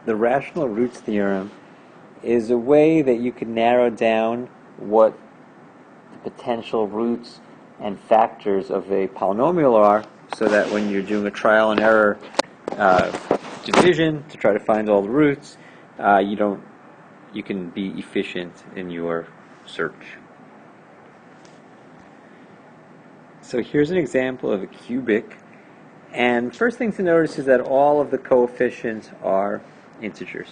the rational roots theorem is a way that you can narrow down what the potential roots and factors of a polynomial are, so that when you're doing a trial and error division to try to find all the roots, you can be efficient in your search. So here's an example of a cubic, and first thing to notice is that all of the coefficients are integers.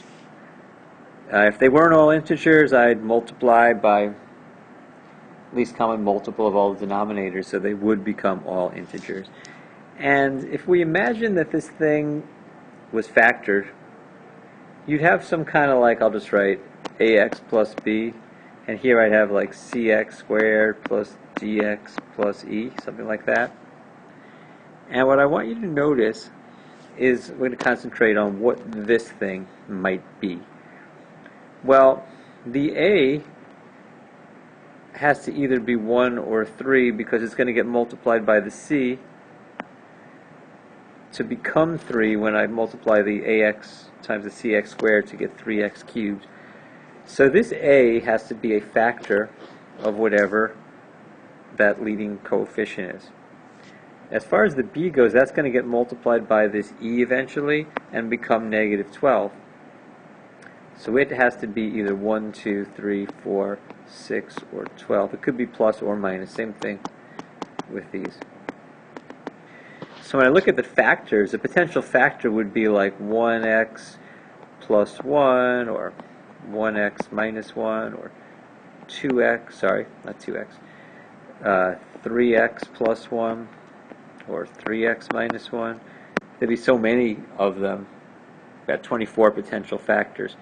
If they weren't all integers, I'd multiply by least common multiple of all the denominators, so they would become all integers. And if we imagine that this thing was factored, you'd have some kind of I'll just write ax plus b, and here I'd have cx squared plus dx plus e, something like that. And what I want you to notice is we're going to concentrate on what this thing might be. Well, the a has to either be 1 or 3 because it's going to get multiplied by the c to become 3 when I multiply the ax times the cx squared to get 3x cubed. So this a has to be a factor of whatever that leading coefficient is. As far as the b goes, that's going to get multiplied by this e eventually and become negative 12. So it has to be either 1, 2, 3, 4, 6, or 12. It could be plus or minus. Same thing with these. So when I look at the factors, a potential factor would be like 1x plus 1, or 1x minus 1, or 2x, sorry, not 2x, 3x plus 1, or 3x minus 1. There'd be so many of them. We've got 24 potential factors.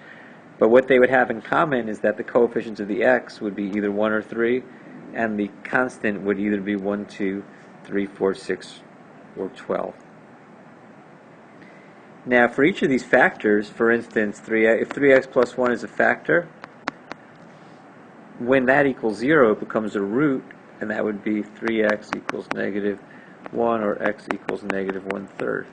But what they would have in common is that the coefficients of the x would be either 1 or 3, and the constant would either be 1, 2, 3, 4, 6, or 12. Now, for each of these factors, for instance, if 3x plus 1 is a factor, when that equals 0, it becomes a root, and that would be 3x equals negative 1, or x equals negative 1/3.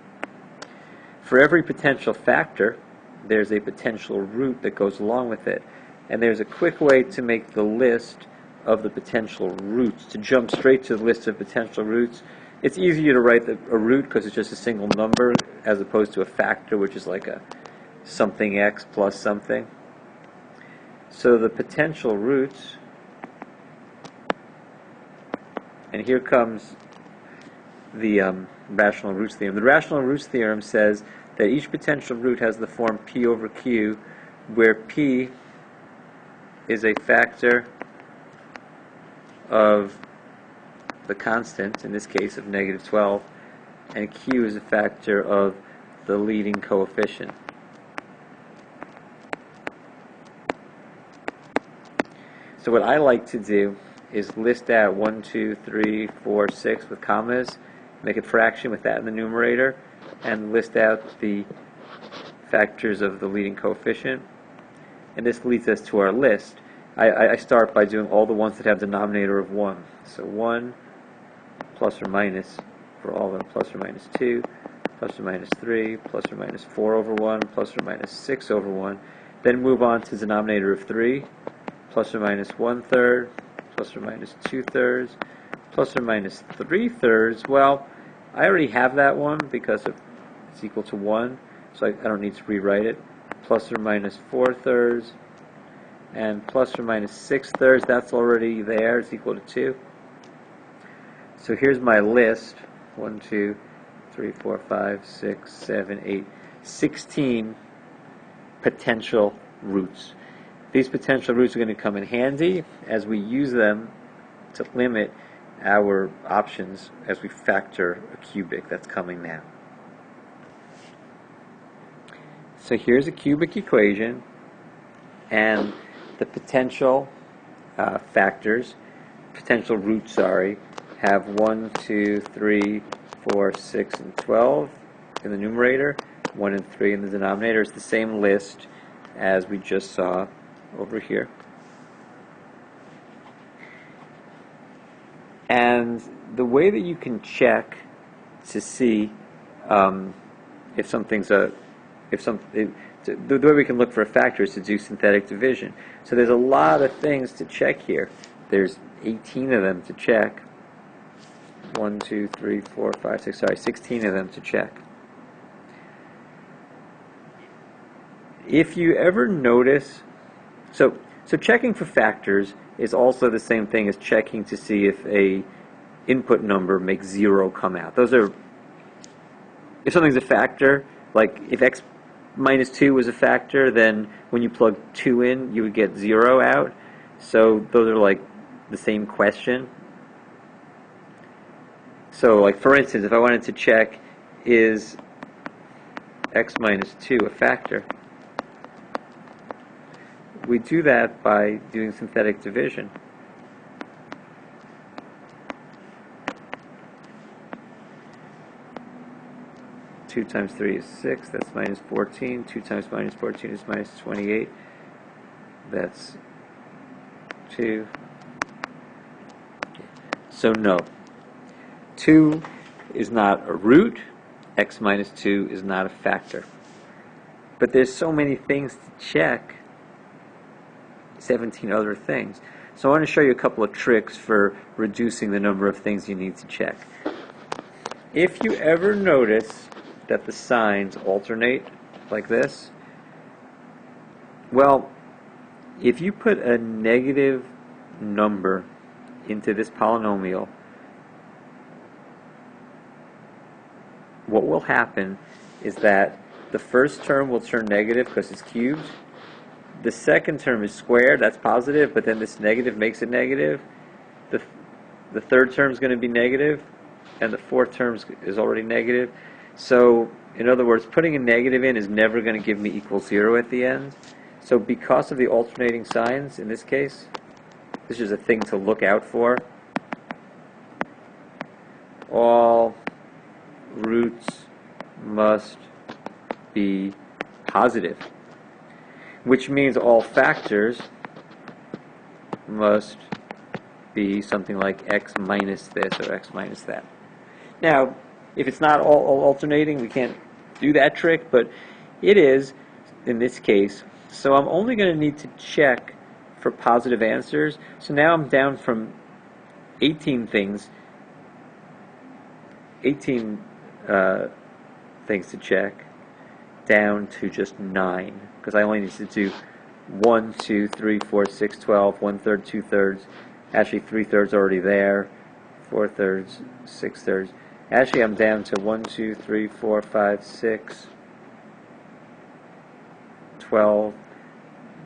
For every potential factor, there's a potential root that goes along with it. And there's a quick way to make the list of the potential roots, to jump straight to the list of potential roots. It's easier to write a root because it's just a single number, as opposed to a factor, which is like a something x plus something. So the potential roots, and here comes the rational roots theorem. The rational roots theorem says that each potential root has the form p over q, where p is a factor of the constant, in this case of negative 12, and q is a factor of the leading coefficient. So what I like to do is list out 1, 2, 3, 4, 6 with commas, make a fraction with that in the numerator, and list out the factors of the leading coefficient. And this leads us to our list. I start by doing all the ones that have denominator of 1. So 1 plus or minus for all of them, plus or minus 2, plus or minus 3, plus or minus 4 over 1, plus or minus 6 over 1. Then move on to denominator of 3, plus or minus 1/3, plus or minus 2/3, plus or minus 3/3. Well, I already have that one because it's equal to 1, so I don't need to rewrite it. Plus or minus 4/3, and plus or minus 6/3, that's already there, it's equal to 2. So here's my list, 1, 2, 3, 4, 5, 6, 7, 8, 16 potential roots. These potential roots are going to come in handy as we use them to limit our options as we factor a cubic that's coming now. So here's a cubic equation, and the potential factors, potential roots, have 1, 2, 3, 4, 6, and 12 in the numerator, 1 and 3 in the denominator. It's the same list as we just saw over here. And the way that you can check to see if something's a if the way we can look for a factor is to do synthetic division. So there's a lot of things to check here. There's 18 of them to check. 1, 2, 3, 4, 5, 6, sorry, 16 of them to check. If you ever notice, so checking for factors is also the same thing as checking to see if a input number makes 0 come out. Those are, if something's a factor, like if x minus 2 was a factor, then when you plug 2 in, you would get 0 out. So those are like the same question. So like for instance, if I wanted to check, is x minus 2 a factor? We do that by doing synthetic division. Two times 3 is 6, that's minus 14. 2 times minus 14 is minus 28. That's 2. So no. 2 is not a root. X minus 2 is not a factor. But there's so many things to check. 17 other things. So I want to show you a couple of tricks for reducing the number of things you need to check. If you ever notice that the signs alternate like this, well, if you put a negative number into this polynomial, what will happen is that the first term will turn negative because it's cubed. The second term is squared, that's positive, but then this negative makes it negative. The third term is going to be negative, and the fourth term is already negative. So, in other words, putting a negative in is never going to give me equals 0 at the end. So because of the alternating signs, in this case, this is a thing to look out for. All roots must be positive, which means all factors must be something like x minus this or x minus that. Now, if it's not all alternating, we can't do that trick, but it is in this case. So I'm only going to need to check for positive answers. So now I'm down from 18 things to check down to just 9, because I only need to do 1, 2, 3, 4, 6, 12, 1/3, 2/3. Actually, 3/3 already there. 4/3, 6/3. Actually, I'm down to 1, 2, 3, 4, 5, 6, 12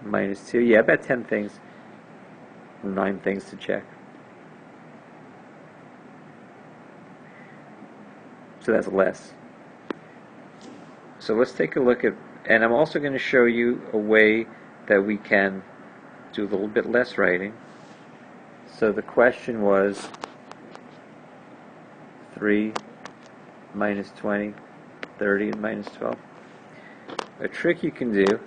minus 2. Yeah, about 10 things, 9 things to check. So that's less. So let's take a look at, and I'm also going to show you a way that we can do a little bit less writing. So the question was 3 minus 20, 30, and minus 12. A trick you can do,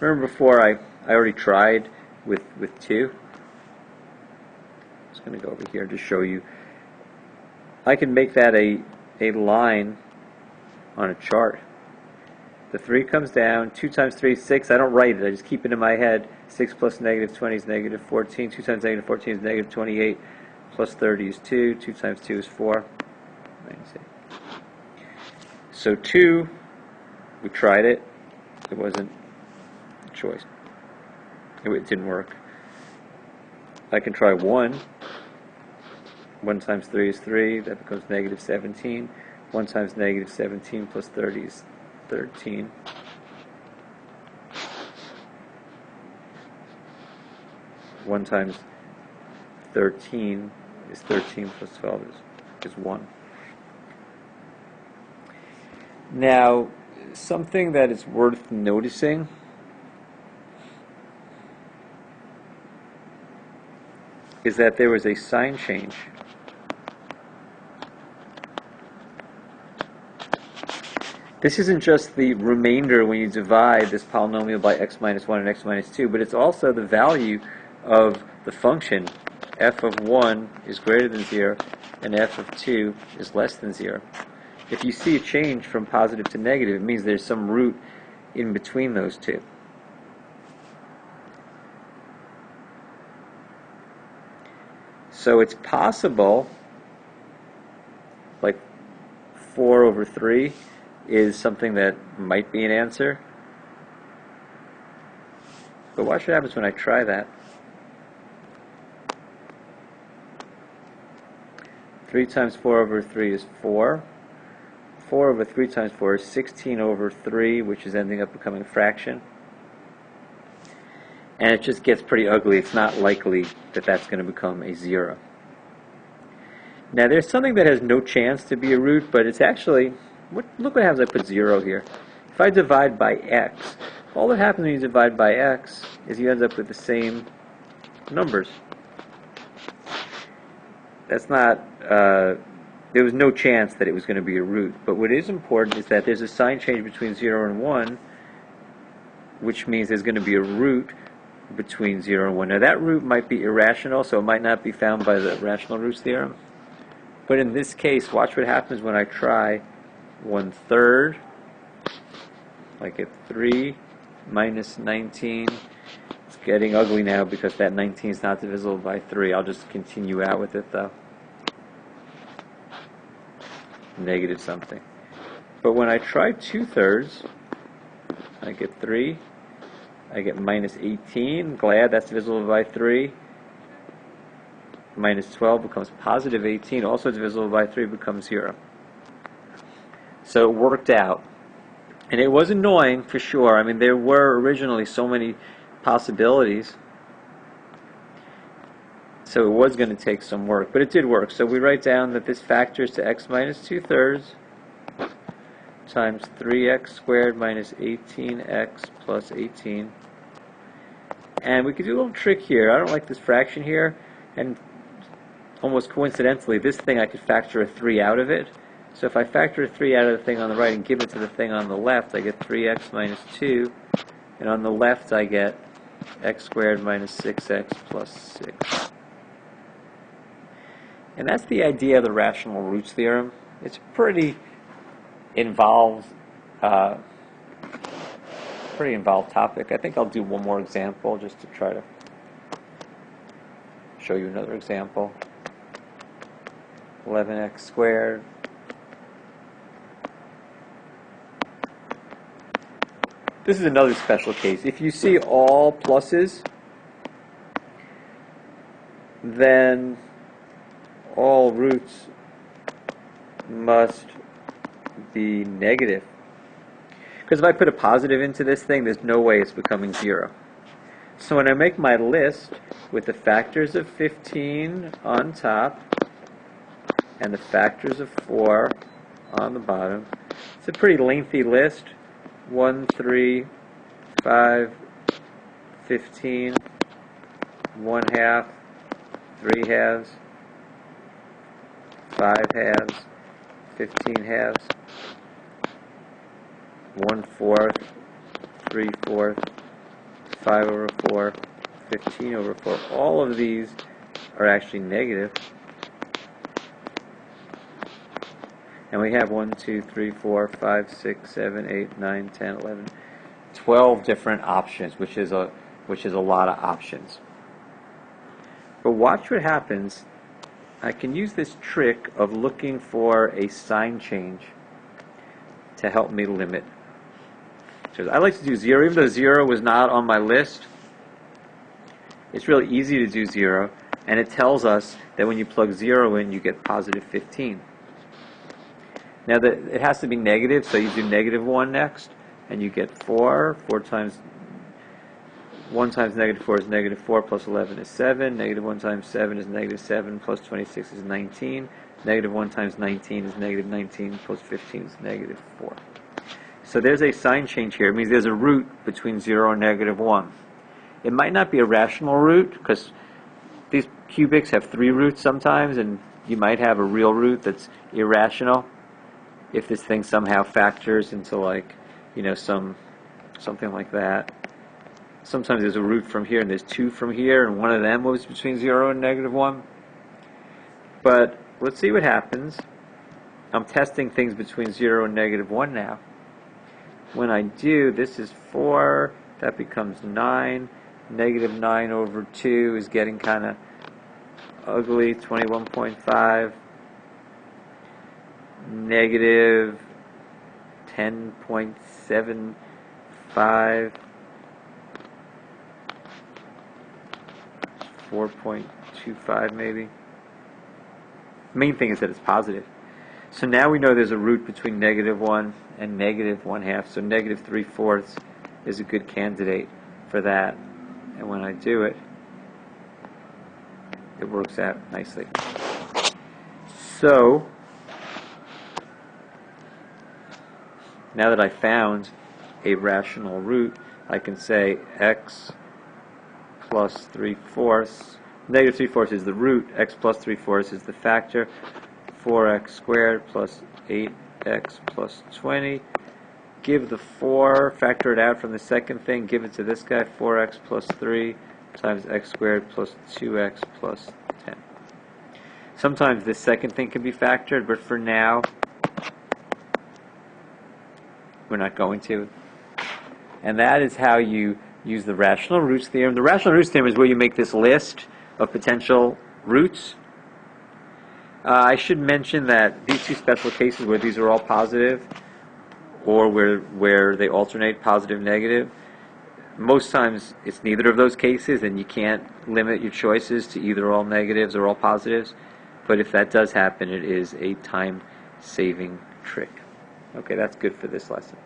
remember before I already tried with 2. I'm just going to go over here to show you. I can make that a line on a chart. The 3 comes down, 2 times 3 is 6. I don't write it, I just keep it in my head. 6 plus negative 20 is negative 14. 2 times negative 14 is negative 28. Plus 30 is 2. 2 times 2 is 4. So 2, we tried it. It wasn't a choice. It didn't work. I can try 1. 1 times 3 is 3. That becomes negative 17. 1 times negative 17 plus 30 is 13. One times 13 is 13 plus 12 is 1. Now, something that is worth noticing is that there was a sign change. This isn't just the remainder when you divide this polynomial by x minus 1 and x minus 2, but it's also the value of the function. F of 1 is greater than 0, and f of 2 is less than 0. If you see a change from positive to negative, it means there's some root in between those two. So it's possible, like 4 over 3 is something that might be an answer. But watch what happens when I try that. 3 times 4 over 3 is 4. 4 over 3 times 4 is 16 over 3, which is ending up becoming a fraction. And it just gets pretty ugly. It's not likely that that's going to become a 0. Now there's something that has no chance to be a root, but it's actually, look what happens if I put 0 here. If I divide by x, all that happens when you divide by x is you end up with the same numbers. That's not, there was no chance that it was going to be a root. But what is important is that there's a sign change between 0 and 1, which means there's going to be a root between 0 and 1. Now that root might be irrational, so it might not be found by the rational roots theorem. But in this case, watch what happens when I try 1/3. I get 3 minus 19. It's getting ugly now because that 19 is not divisible by 3. I'll just continue out with it though. Negative something. But when I try 2/3, I get 3. I get minus 18. Glad that's divisible by 3. Minus 12 becomes positive 18. Also divisible by 3 becomes 0. So it worked out. And it was annoying for sure. I mean, there were originally so many possibilities. So it was going to take some work. But it did work. So we write down that this factors to x minus 2/3 times 3x squared minus 18x plus 18. And we could do a little trick here. I don't like this fraction here. And almost coincidentally, this thing I could factor a 3 out of it. So if I factor a 3 out of the thing on the right and give it to the thing on the left, I get 3x minus 2. And on the left, I get x squared minus 6x plus 6. And that's the idea of the rational roots theorem. It's pretty involved topic. I think I'll do one more example just to try to show you another example. 11x squared This is another special case. If you see all pluses, then all roots must be negative. Because if I put a positive into this thing, there's no way it's becoming 0. So when I make my list with the factors of 15 on top and the factors of 4 on the bottom, it's a pretty lengthy list. 1, 3, 5, 15, 1/2, 3/2, 5/2, 15/2, 1/4, 3/4, 5/4, 15/4. All of these are actually negative. And we have 1, 2, 3, 4, 5, 6, 7, 8, 9, 10, 11, 12 different options, which is a lot of options. But watch what happens. I can use this trick of looking for a sign change to help me limit. So I like to do 0, even though 0 was not on my list. It's really easy to do 0, and it tells us that when you plug 0 in, you get positive 15. Now it has to be negative, so you do -1 next, and you get 4. 1 times -4 is -4, plus 11 is 7. -1 times 7 is -7, plus 26 is 19. -1 times 19 is -19, plus 15 is -4. So there's a sign change here. It means there's a root between 0 and -1. It might not be a rational root, because these cubics have 3 roots sometimes, and you might have a real root that's irrational if this thing somehow factors into, like, something like that. Sometimes there's a root from here and there's 2 from here, and one of them was between 0 and -1. But let's see what happens I'm testing things between 0 and -1 now. When I do, this is 4, that becomes 9. -9 over 2 is getting kind of ugly, 21.5. -10.75. 4.25 maybe. Main thing is that it's positive. So now we know there's a root between -1 and -1/2. So -3/4 is a good candidate for that. And when I do it, it works out nicely. So now that I found a rational root, I can say x plus 3/4. -3/4 is the root. X plus 3/4 is the factor. 4x squared plus 8x plus 20. Give the 4, factor it out from the second thing, give it to this guy, 4x plus 3 times x squared plus 2x plus 10. Sometimes this second thing can be factored, but for now, we're not going to. And that is how you use the rational roots theorem. The rational roots theorem is where you make this list of potential roots. I should mention that these two special cases where these are all positive, or where they alternate positive, negative, most times it's neither of those cases, and you can't limit your choices to either all negatives or all positives. But if that does happen, it is a time-saving trick. Okay, that's good for this lesson.